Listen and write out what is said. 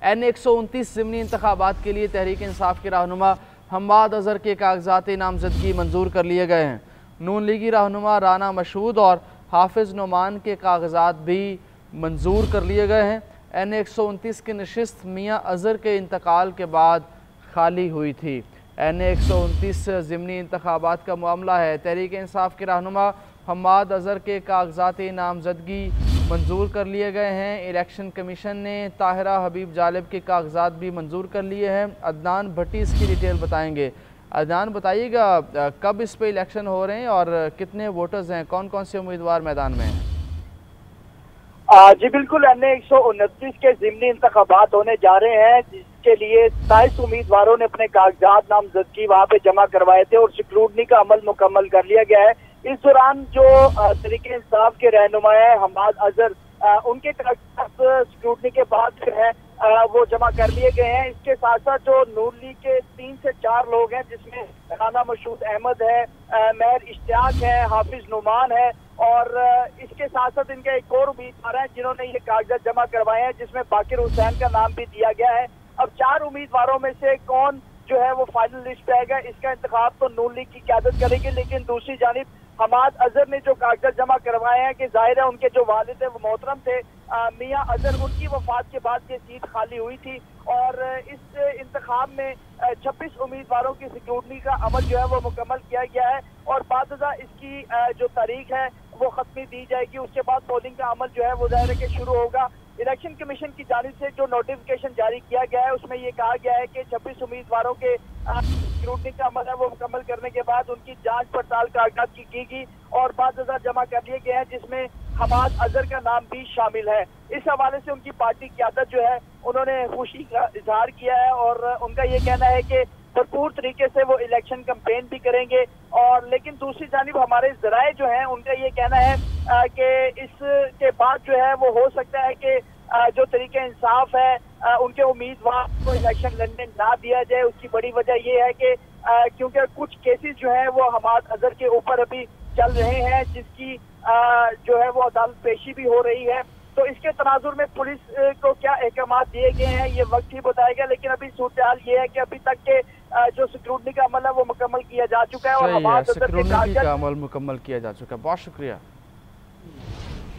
N129 ज़िमनी इंतखाबात के लिए तहरीक इंसाफ के रहनुमा हम्माद अजहर के कागजात नामजदगी मंजूर कर लिए गए हैं। नून लीगी रहनुमा राना मशहूद और हाफिज नुमान के कागजात भी मंजूर कर लिए गए हैं। N129 की नशिस्त मियाँ अजहर के इंतकाल के बाद खाली हुई थी। N129 ज़िमनी इंतखाबात का मामला है। तहरीक इंसाफ के रहनुमा हम्माद अजहर के कागजात नामजदगी मंजूर कर लिए गए हैं। इलेक्शन कमीशन ने ताहिरा हबीब जालिब के कागजात भी मंजूर कर लिए हैं। अदनान भट्टी इसकी डिटेल बताएंगे। अदनान बताइएगा, कब इस पे इलेक्शन हो रहे हैं और कितने वोटर्स हैं, कौन कौन से उम्मीदवार मैदान में हैं? जी बिल्कुल, N129 के ज़िमनी इंतखाबात होने जा रहे हैं, जिसके लिए 27 उम्मीदवारों ने अपने कागजात नामजदगी वहाँ पे जमा करवाए थे और स्क्रूटनी का अमल मुकम्मल कर लिया गया है। इस दौरान जो तहरीक इंसाफ के रहनुमा है हम्माद अजहर, उनके कागजात स्क्रूटनी के बाद जो है वो जमा कर लिए गए हैं। इसके साथ साथ जो नून लीग के 3 से 4 लोग हैं, जिसमें राना मशहूद अहमद है, मेहर इश्तियाक है, हाफिज नुमान है और इसके साथ साथ इनके एक और उम्मीदवार हैं जिन्होंने ये कागजात जमा करवाए हैं, जिसमें बाकिर हुसैन का नाम भी दिया गया है। अब 4 उम्मीदवारों में से कौन जो है वो फाइनल लिस्ट पे आएगा, इसका इंतखाब तो नून लीग की क़यादत करेगी। लेकिन दूसरी जानिब हम्माद अजहर ने जो कागजात जमा करवाए हैं कि जाहिर है उनके जो वालिद है वो मोहतरम थे मियाँ अजहर, उनकी वफात के बाद ये सीट खाली हुई थी और इस इंतखाब में 26 उम्मीदवारों की स्क्रूटनी का अमल जो है वो मुकम्मल किया गया है और बाकायदा इसकी जो तारीख है वो खत्मी दी जाएगी। उसके बाद पोलिंग का अमल जो है वो ज़ाहिर है कि शुरू होगा। इलेक्शन कमीशन की जानिब से जो नोटिफिकेशन जारी किया गया है उसमें ये कहा गया है कि 26 उम्मीदवारों के स्क्रूटनी का अमल है वो मुकम्मल करने के बाद उनकी जांच पड़ताल कागजात की और बाकायदा जमा कर लिए गए हैं, जिसमें हम्माद अजहर का नाम भी शामिल है। इस हवाले से उनकी पार्टी की क़यादत जो है उन्होंने खुशी का इजहार किया है और उनका ये कहना है कि भरपूर तरीके से वो इलेक्शन कैंपेन भी करेंगे। और लेकिन दूसरी जानिब हमारे ज़राए जो हैं उनका ये कहना है कि इसके बाद जो है वो हो सकता है कि जो तरीके इंसाफ है उनके उम्मीदवार को इलेक्शन लड़ने ना दिया जाए। उसकी बड़ी वजह ये है कि क्योंकि कुछ केसेस जो है वो हम्माद अजहर के ऊपर अभी चल रहे हैं, जिसकी जो है वो अदालत पेशी भी हो रही है। तो इसके तनाजुर में पुलिस को क्या अहकाम दिए गए हैं ये वक्त ही बताएगा। लेकिन अभी सूरत हाल ये है कि अभी तक के जो स्क्रूटनी का अमल है वो मुकम्मल किया जा चुका है और हम्माद अजहर के स्क्रूटनी का अमल मुकम्मल किया जा चुका है। बहुत शुक्रिया।